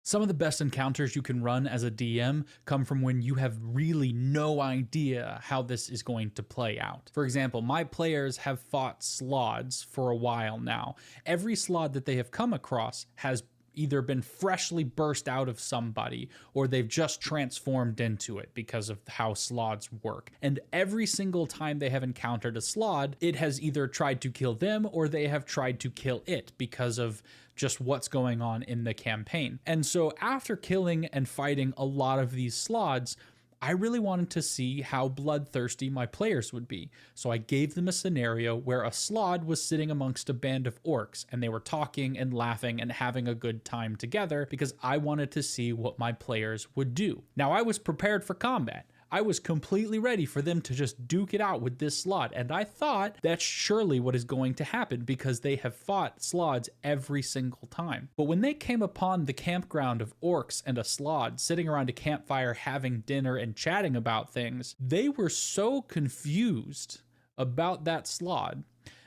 Some of the best encounters you can run as a DM come from when you have really no idea how this is going to play out. For example, my players have fought Slaads for a while now. Every Slaad that they have come across has either been freshly burst out of somebody or they've just transformed into it because of how Slaads work. And every single time they have encountered a Slaad, it has either tried to kill them or they have tried to kill it because of just what's going on in the campaign. And so after killing and fighting a lot of these Slaads, I really wanted to see how bloodthirsty my players would be. So I gave them a scenario where a Slaad was sitting amongst a band of orcs and they were talking and laughing and having a good time together because I wanted to see what my players would do. Now I was prepared for combat. I was completely ready for them to just duke it out with this Slaad, and I thought that's surely what is going to happen because they have fought Slaads every single time. But when they came upon the campground of orcs and a Slaad sitting around a campfire having dinner and chatting about things, they were so confused about that Slaad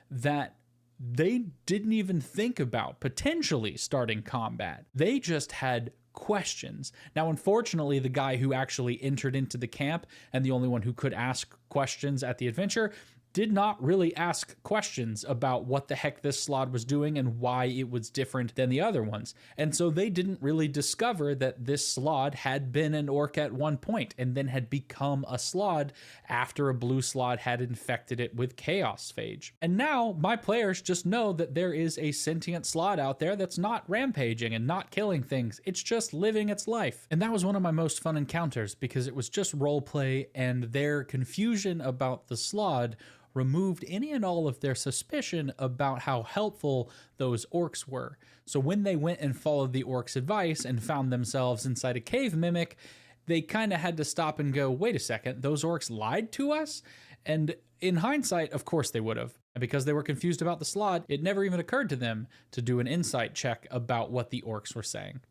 that they didn't even think about potentially starting combat. They just had questions. Now, unfortunately, the guy who actually entered into the camp and the only one who could ask questions at the adventure did not really ask questions about what the heck this Slaad was doing and why it was different than the other ones. And so they didn't really discover that this Slaad had been an orc at one point and then had become a Slaad after a blue Slaad had infected it with Chaos Phage. And now my players just know that there is a sentient Slaad out there that's not rampaging and not killing things. It's just living its life. And that was one of my most fun encounters because it was just roleplay, and their confusion about the Slaad removed any and all of their suspicion about how helpful those orcs were. So when they went and followed the orcs' advice and found themselves inside a cave mimic, they kind of had to stop and go, wait a second, those orcs lied to us? And in hindsight, of course they would have. And because they were confused about the Slaad, it never even occurred to them to do an insight check about what the orcs were saying.